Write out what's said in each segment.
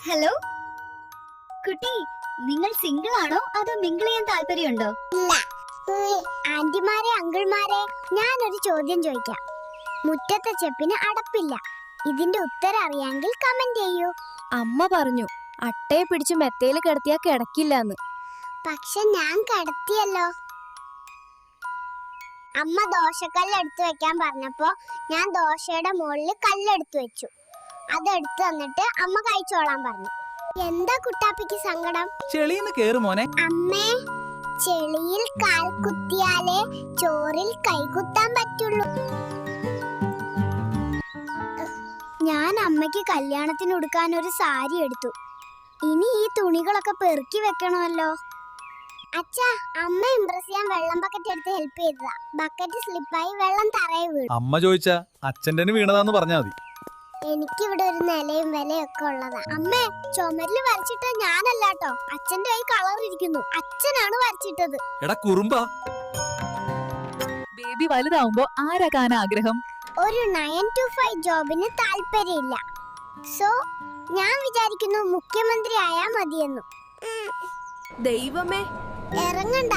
Hello കുട്ടി, നിങ്ങൾ single ആണോ അതോ മിങ്കിൾ ചെയ്യാൻ താല്പര്യമുണ്ടോ? ഇല്ല. ആന്റിമാരെ അങ്കിൾമാരെ, ഞാനൊരു ചോദ്യം ചോദിക്കാം. മുറ്റത്തെ ചെപ്പിന് അടപ്പില്ല. ഇതിന്റെ ഉത്തരം അറിയാമെങ്കിൽ കമന്റ് ചെയ്യൂ. അമ്മ പറഞ്ഞു അട്ടയെ പിടിച്ചു മെത്തയില് കിടത്തിയാ കിടക്കില്ലെന്ന്. പക്ഷെ ഞാൻ കിടത്തിയല്ലോ. അമ്മ ദോശക്കല്ല് എടുത്തു വെക്കാൻ പറഞ്ഞപ്പോ ഞാൻ ദോശയുടെ മുകളിൽ കല്ലെടുത്തു വെച്ചു. അതെടുത്തു തന്നിട്ട് അമ്മ കഴിച്ചോളാൻ പറഞ്ഞു. എന്താ കുട്ടാപ്പിക്ക് സങ്കടം? ചെളിന്ന് കേറ് മോനെ. അമ്മേ, ചെളിയിൽ കാൽ കുത്തിയാലേ ചോറിൽ കൈകുത്താൻ പറ്റുള്ളൂ. ഞാൻ അമ്മയ്ക്ക് കല്യാണത്തിന് ഉടുക്കാൻ ഒരു സാരി എടുത്തു. ഇനി ഈ തുണികളൊക്കെ പെറുക്കി വെക്കണമല്ലോ. അച്ഛാ, അമ്മ ഇംപ്രസ് ചെയ്യാൻ വെള്ളം ബക്കറ്റ് എടുത്ത് ഹെൽപ്പ് ചെയ്തതാ. ബക്കറ്റ് സ്ലിപ്പായി വെള്ളം തറയെ വീണു. അമ്മ ചോദിച്ചാ അച്ഛൻ്റെ വീണതാന്ന് പറഞ്ഞാ മതി. എനിക്കിവിടെ ഒരു നിലയും വിലയും ഒക്കെ ഉള്ളതാ. അമ്മേ, ചുമരില് വരച്ചിട്ട് ഞാനല്ലാട്ടോ. അച്ഛന്റെ കൈ കളർ ഇരിക്കുന്നു. അച്ഛനാണ് വരച്ചിട്ടത്. എടാ കുറുമ്പാ, ബേബി വലുതാവുമ്പോ ആരാകാൻ ആഗ്രഹം? ഒരു 9 to 5 ജോബിന് താല്പര്യമില്ല. സോ ഞാൻ വിചാരിക്കുന്നു മുഖ്യമന്ത്രി ആയാ മതിയെന്നു. ദൈവമേ, ഇറങ്ങണ്ട,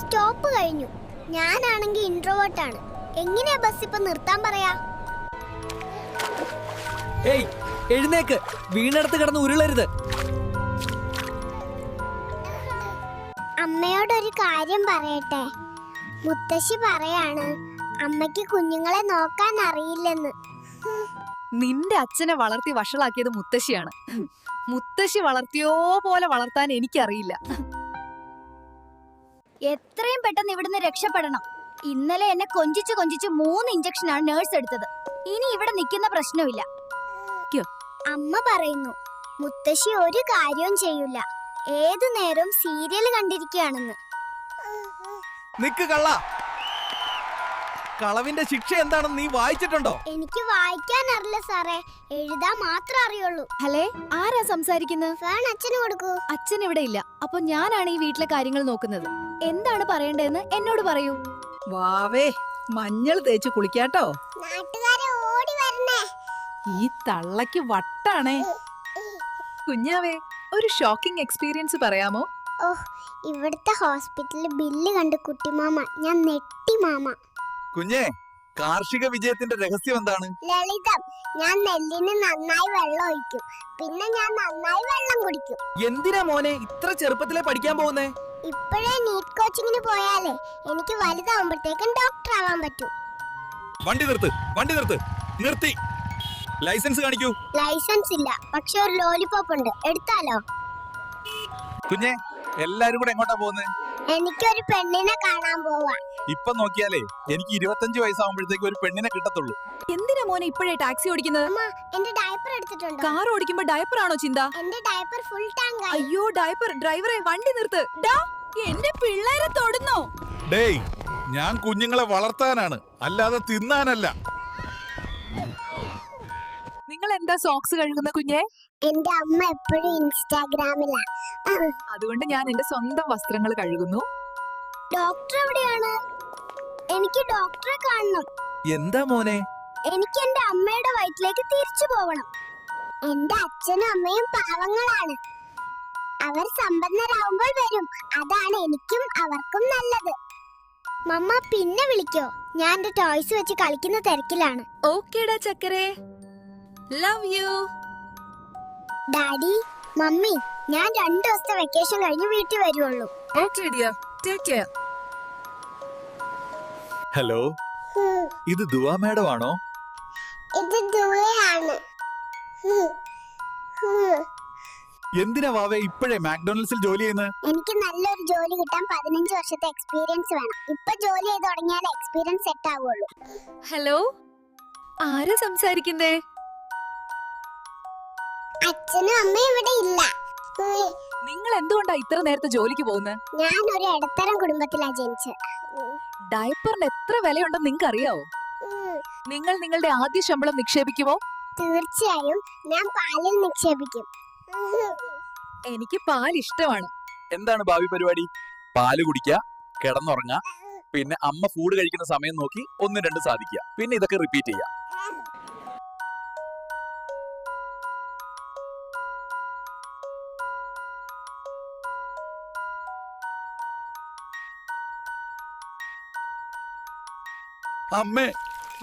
സ്റ്റോപ്പ് കഴിഞ്ഞു. ഞാനാണെങ്കിൽ ഇൻട്രോവേർട്ട് ആണ്. എങ്ങനെയാ ബസ് ഇപ്പൊ നിർത്താൻ പറയാ? ഏയ് എഴുന്നേക്ക്, വീണടുത്ത് കിടന്ന് ഉരുളരുത്. അമ്മയോടൊരു കാര്യം പറയട്ടെ. മുത്തശ്ശി പറയാണ് അമ്മയ്ക്ക് കുഞ്ഞുങ്ങളെ നോക്കാൻ അറിയില്ലെന്ന്. നിന്റെ അച്ഛനെ വളർത്തി വഷളാക്കിയത് മുത്തശ്ശിയാണ്. മുത്തശ്ശി വളർത്തിയോ പോലെ വളർത്താൻ എനിക്കറിയില്ല. എത്രയും പെട്ടെന്ന് ഇവിടുന്ന് രക്ഷപ്പെടണം. ഇന്നലെ എന്നെ കൊഞ്ചിച്ച് 3 ഇഞ്ചക്ഷനാണ് നേഴ്സ് എടുത്തത്. ഇനി ഇവിടെ നിൽക്കുന്ന പ്രശ്നമില്ല. അമ്മ പറയുന്നു മുത്തശ്ശി ഒരു കാര്യവും ചെയ്യില്ല, ഏതു നേരവും സീരിയൽ കണ്ടിരിക്കുകയാണെന്ന്. നിക്ക് കള്ള, കളവിന്റെ ശിക്ഷ എന്താണെന്ന് നീ വായിച്ചിട്ടുണ്ടോ? എനിക്ക് വായിക്കാൻ അറിയില്ല സാറേ, എഴുതാൻ മാത്രം അറിയുള്ളൂ. ഹലേ, ആരാ സംസാരിക്കുന്നത്? ഫേൺ അച്ഛന് കൊടുക്കൂ. അച്ഛൻ ഇവിടെ ഇല്ല. അപ്പൊ ഞാനാണ് ഈ വീട്ടിലെ കാര്യങ്ങൾ നോക്കുന്നത്. എന്താണ് പറയേണ്ടതെന്ന് എന്നോട് പറയൂ. വാവേ, മഞ്ഞൾ തേച്ച് കുളിക്കാട്ടോ. നാട്ടുകാരെ ഓടി വരണേ. ഈ തള്ളക്ക് വട്ടാണേ. കുഞ്ഞാവേ, ഒരു ഷോക്കിംഗ് എക്സ്പീരിയൻസ് പറയാമോ? ഓഹ്, ഇവിടുത്തെ ഹോസ്പിറ്റലിൽ ബില്ല് കണ്ട് കുട്ടിമാമ ഞാൻ നെട്ടി മാമ. കുഞ്ഞേ, കാർഷിക വിജയത്തിന്റെ രഹസ്യം എന്താണ്? ലളിതം. ഞാൻ നെല്ലിന് നന്നായി വെള്ളം ഒഴിക്കും, പിന്നെ ഞാൻ നന്നായി വെള്ളം കുടിക്കും. എന്തിനാ മോനെ ഇത്ര ചെറുപ്പത്തിലെ പഠിക്കാൻ പോകുന്നേ? ഇപ്പോഴേ നീറ്റ് കോച്ചിങ്ങിന് പോയാലേ എനിക്ക് വലുതാവുമ്പോഴത്തേക്കും ഡോക്ടർ ആവാൻ പറ്റൂ. വണ്ടി നിർത്ത്, വണ്ടി നിർത്ത്, നിർത്തി. ലൈസൻസ് കാണിക്കൂ. ലൈസൻസ് ഇല്ല, പക്ഷെ ഒരു ലോലിപോപ്പ് ഉണ്ട്, എടുത്താലോ? കുഞ്ഞേ, എല്ലാരും കൂടെ എങ്ങോട്ടാ പോകുന്നത്? എനിക്കൊരു പെണ്ണിനെ കാണാൻ പോവാ. ഇപ്പൊ നോക്കിയാലേ എനിക്ക് 25 വയസ്സാകുമ്പോഴത്തേക്ക് ഒരു പെണ്ണിനെ കിട്ടത്തുള്ളൂ. എന്തിനാ മോനെ ഇപ്പോഴേ ടാക്സി ഓടിക്കുന്നത്? അമ്മ, എന്റെ ഡയപ്പർ എടുത്തിട്ടുണ്ടോ? കാർ ഓടിക്കുമ്പോ ഡയപ്പർ ആണോ ചിന്ത? എന്റെ ഡയപ്പർ ഫുൾ ടാങ്ക് ആയി. അയ്യോ ഡയപ്പർ, ഡ്രൈവറെ വണ്ടി നിർത്ത്. ഡാ, എന്റെ പിള്ളേരെ തൊടുന്നോ? ഡേയ്, ഞാൻ കുഞ്ഞുങ്ങളെ വളർത്താനാണ്, അല്ലാതെ തിന്നാനല്ല. നിങ്ങൾ എന്താ സോക്സ് കഴുകുന്ന കുഞ്ഞെ? എന്റെ അമ്മ എപ്പോഴും ഇൻസ്റ്റാഗ്രാമിലാ. അതുകൊണ്ട് ഞാൻ എന്റെ സ്വന്തം വസ്ത്രങ്ങൾ കഴുകുന്നു. ഡോക്ടർ എവിടെയാണ്? എനിക്ക് ഡോക്ടറെ കാണണം. എന്താ മോനെ? എനിക്ക് എന്റെ അമ്മയുടെ വയറ്റിലേക്ക് തിരിച്ചു പോകണം. എന്റെ അച്ഛനും അമ്മയും പാവങ്ങളാണ്. അവർ സമ്പന്നരാകുമ്പോൾ വരും. അതാണ് എനിക്കും അവർക്കും നല്ലത്. മമ്മ പിന്നെ വിളിക്കോ? ഞാൻ എന്റെ ടോയ്സ് വെച്ച് കളിക്കുന്ന തിരക്കിലാണ്. ഓക്കേടാ ചക്കരേ, ലവ് യു. ഡാഡി, മമ്മി, ഞാൻ 2 ദിവസത്തെ വെക്കേഷൻ കഴിഞ്ഞ് വീട്ടിൽ വരുവുള്ളൂ. Okay dear, take care. Hello, ഇത് ദുവാ മാഡം ആണോ? ഇത് ദുവയാണ്. എന്തിനാ വാവേ ഇപ്പോഴേ മാക്ഡൊണാൾഡ്സിൽ ജോലി ചെയ്യുന്നത്? എനിക്ക് നല്ലൊരു ജോലി കിട്ടാൻ 15 വർഷത്തെ എക്സ്പീരിയൻസ് വേണം. ഇപ്പൊ ജോലി ചെയ്ത് തുടങ്ങിയാൽ എക്സ്പീരിയൻസ് സെറ്റ് ആവുള്ളൂ. ഹലോ, ആരാ സംസാരിക്കുന്നേ? അച്ഛനും അമ്മയും ഇവിടെ ഇല്ല. നിങ്ങൾ എന്തുകൊണ്ടാ ഇത്ര നേരത്തെ ജോലിക്ക് പോകുന്നത്? ഞാൻ ഒരു ഇടത്തരം കുടുംബത്തിലാ ജനിച്ചത്. ഡയപ്പറിന് എത്ര വിലയുണ്ടെന്ന് നിങ്ങൾക്ക് അറിയാവോ? നിങ്ങൾ നിങ്ങളുടെ ആദ്യ ശമ്പളം നിക്ഷേപിക്കുമോ? തീർച്ചയായും ഞാൻ പാലിൽ നിക്ഷേപിക്കും. എനിക്ക് പാൽ ഇഷ്ടമാണ്. എന്താണ് ഭാവി പരിപാടി? പാല് കുടിക്കുക, കിടന്നുറങ്ങുക, പിന്നെ അമ്മ ഫുഡ് കഴിക്കുന്ന സമയം നോക്കി 1, 2 സാധിക്കുക, പിന്നെ ഇതൊക്കെ റിപ്പീറ്റ് ചെയ്യുക. അമ്മേ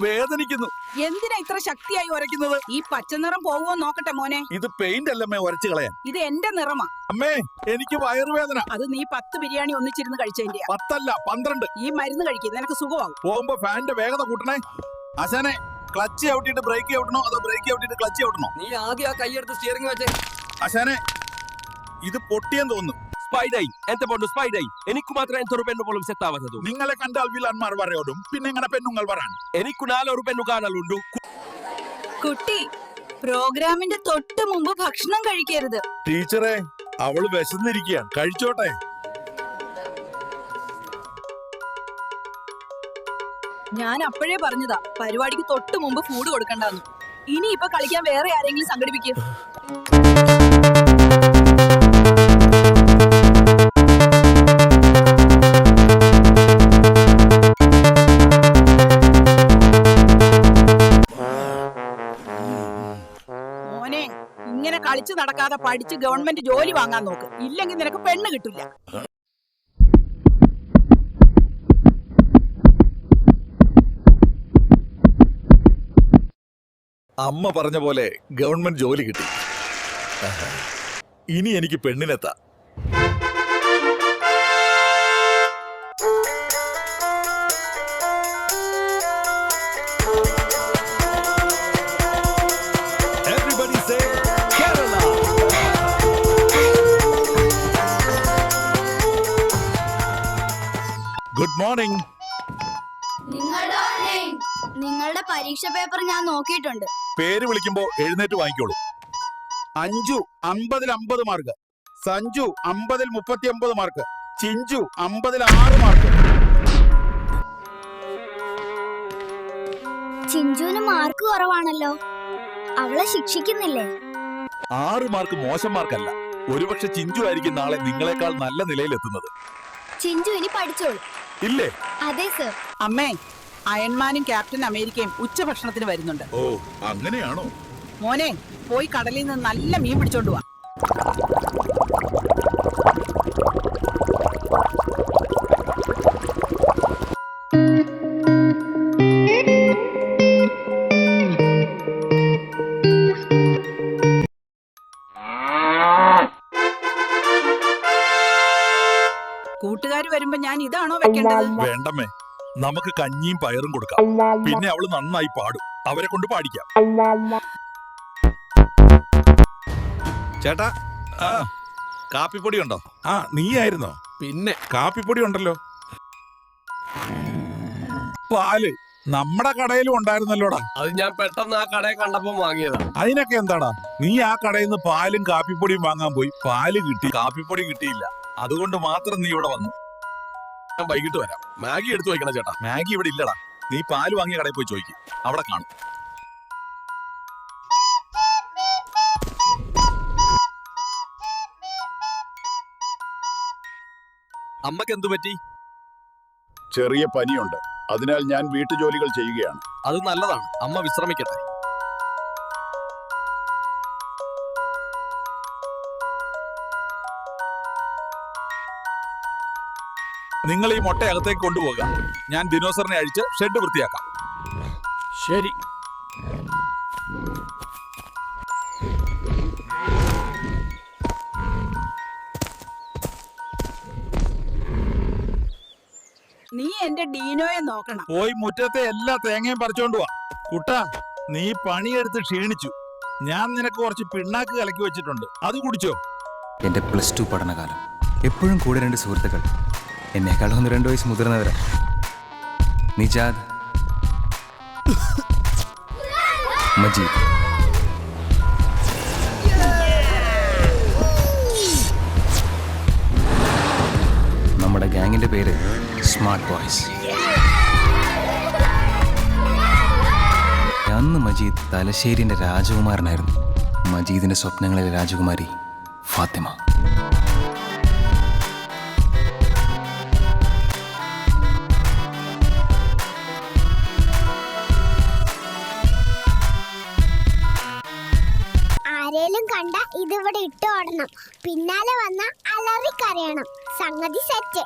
വേദനിക്കുന്നു. എന്തിനാ ഇത്ര ശക്തിയായി ഉരയ്ക്കുന്നത്? ഈ പച്ചനിറം പോവുമോ നോക്കട്ടെ മോനെ. ഇത് പെയിന്റ് അല്ലമ്മേ ഉരച്ചു കളയാൻ. ഇത് എന്റെ നിറമാ. അമ്മേ എനിക്ക് വയറുവേദന. അത് നീ 10 ബിരിയാണി ഒന്നിച്ചിരുന്ന് കഴിച്ചതിന്റെയാ. 10 അല്ല 12. ഈ മരുന്ന് കഴിക്കും, നിനക്ക് സുഖമാവും. പോകുമ്പോ ഫാനിന്റെ വേഗത കൂട്ടണേ. ആശാനെ ക്ലച്ച് ഔട്ടിട്ട് ബ്രേക്ക് ഔട്ടണോ അതോ ബ്രേക്ക് ഔട്ടിട്ട് ക്ലച്ച് ഔട്ടണോ? നീ ആദ്യം ആ കൈയെടുത്ത് സ്റ്റിയറിംഗ് വെച്ചേ. ആശാനെ ഇത് പൊട്ടിയെന്ന് തോന്നുന്നു. സ്പൈഡായി എന്റെ പൊണ്ണു സ്പൈഡായി. എനിക്ക് മാത്രം എന്തൊരു പെണ്ണു പോലും സെറ്റ് ആവാത്തത്. നിങ്ങളെ കണ്ടാൽ വില്ലന്മാർ പറയോടും പിന്നെ ഇങ്ങനെ പെണ്ണുങ്ങൾ വരാൻ. എനിക്ക് 4 പെണ്ണു കാണലുണ്ടു. കുട്ടി, പ്രോഗ്രാമിന്റെ തൊട്ട് മുമ്പ് ഭക്ഷണം കഴിക്കരുത്. ടീച്ചറെ അവള് വിശന്നിരിക്കുകയാണ്, കഴിച്ചോട്ടെ. ഞാൻ അപ്പോഴേ പറഞ്ഞതാ പരിപാടിക്ക് തൊട്ട് മുമ്പ് ഫുഡ് കൊടുക്കണ്ടെന്ന്. ഇനി ഇപ്പൊ കളിക്കാൻ വേറെ ആരെങ്കിലും സംഘടിപ്പിക്കും. മോനെ, ഇങ്ങനെ കളിച്ചു നടക്കാതെ പഠിച്ച് ഗവൺമെന്റ് ജോലി വാങ്ങാൻ നോക്ക്. ഇല്ലെങ്കിൽ നിനക്ക് പെണ്ണ് കിട്ടില്ല. അമ്മ പറഞ്ഞ പോലെ ഗവൺമെന്റ് ജോലി കിട്ടി. ഇനി എനിക്ക് പെണ്ണിനെത്താം. Everybody say Kerala. Good morning. നിങ്ങളുടെ പരീക്ഷ പേപ്പർ ഞാൻ നോക്കിയിട്ടുണ്ട്. പേര് വിളിക്കുമ്പോ എഴുന്നേറ്റ് വാങ്ങിക്കോളൂ. അഞ്ചു 50-ൽ 50 മാർക്ക്, സഞ്ജു 50-ൽ 39 മാർക്ക്, ചിഞ്ചു 50-ൽ 6 മാർക്ക്. ചിഞ്ചുവിന് മാർക്ക് കുറവാണല്ലോ, അവളെ ശിക്ഷിക്കുന്നില്ലേ? 6 മാർക്ക് മോശം മാർക്കല്ല. ഒരുപക്ഷെ ചിഞ്ചു ആയിരിക്കും നാളെ നിങ്ങളെക്കാൾ നല്ല നിലയിലെത്തുന്നത്. ചിഞ്ചു ഇനി പഠിച്ചോളൂ. ഇല്ലേ? അതെ സർ. അമ്മേ, അയൺമാനും ക്യാപ്റ്റൻ അമേരിക്കയും ഉച്ചഭക്ഷണത്തിന് വരുന്നുണ്ട്. ഓ അങ്ങനെയാണോ? മോനെ, പോയി കടലിൽ നിന്ന് നല്ല മീൻ പിടിച്ചോണ്ട് വാ. കൂട്ടുകാർ വരുമ്പോ ഞാൻ ഇതാണോ വെക്കേണ്ടത്? വേണ്ടമ്മേ, നമുക്ക് കഞ്ഞിയും പയറും കൊടുക്കാം. പിന്നെ അവള് നന്നായി പാടും, അവരെ കൊണ്ട് പാടിക്കാം. ചേട്ടാ, കാപ്പിപ്പൊടി ഉണ്ടോ? ആ നീയായിരുന്നോ? പിന്നെ കാപ്പിപ്പൊടി ഉണ്ടല്ലോ. പാല് നമ്മുടെ കടയിലും ഉണ്ടായിരുന്നല്ലോടാ. അത് ഞാൻ പെട്ടെന്ന് ആ കടയെ കണ്ടപ്പോ വാങ്ങിയതാ. അതിനൊക്കെ എന്താടാ, നീ ആ കടയിൽ നിന്ന് പാലും കാപ്പിപ്പൊടിയും വാങ്ങാൻ പോയി. പാല് കിട്ടി, കാപ്പിപ്പൊടി കിട്ടിയില്ല. അതുകൊണ്ട് മാത്രം നീ ഇവിടെ വന്നു. ഞാൻ വൈകിട്ട് വരാം. മാഗി എടുത്തു വയ്ക്കണം ചേട്ടാ. മാഗി ഇവിടെ ഇല്ലടാ. നീ പാല് വാങ്ങിയ കടയിൽ പോയി ചോദിക്കും, അവിടെ കാണും. അമ്മക്ക് എന്തു പറ്റി? ചെറിയ പനിയുണ്ട്, അതിനാൽ ഞാൻ വീട്ടുജോലികൾ ചെയ്യുകയാണ്. അത് നല്ലതാണ്. അമ്മ വിശ്രമിക്കട്ടെ. നിങ്ങൾ ഈ മുട്ട അകത്തേക്ക് കൊണ്ടുപോകുക. ഞാൻ ദിനോസറിനെ അഴിച്ച് ഷെഡ് വൃത്തിയാക്കാം. ശരി. നീ എന്റെ ഡീനോയെ നോക്കണം. പോയി മുറ്റത്തെ എല്ലാ തേങ്ങയും പറിച്ചോണ്ട് വാ. കുട്ടാ, നീ പണിയെടുത്ത് ക്ഷീണിച്ചു. ഞാൻ നിനക്ക് കുറച്ച് പിണ്ണാക്ക് കലക്കി വെച്ചിട്ടുണ്ട്, അത് കുടിച്ചോ. എൻ്റെ +2 പഠനകാലം. എപ്പോഴും കൂടെ 2 സുഹൃത്തുക്കൾ, എന്നേക്കാൾ 1-2 വയസ്സ് മുതിർന്നവരാ. നിജാദ്, മജീദ്. നമ്മുടെ ഗാങ്ങിന്റെ പേര് സ്മാർട്ട് ബോയ്സ്. അന്ന് മജീദ് തലശ്ശേരിന്റെ രാജകുമാരനായിരുന്നു. മജീദിന്റെ സ്വപ്നങ്ങളിലെ രാജകുമാരി ഫാത്തിമ. ആരേലും കണ്ട ഇതിവിടെ ഇട്ട് ഓടണം, പിന്നാലെ വന്ന അലറിക്കരയണം. സംഗതി സെറ്റ്.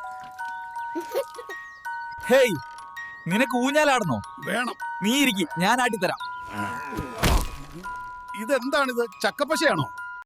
ഹേയ്, നിനക്ക് ഊഞ്ഞാലാടണോ? വേണം. നീ ഇരിക്കി, ഞാൻ ആട്ടിത്തരാം. ഇതെന്താണിത്? ചക്കപ്പശയാണോ?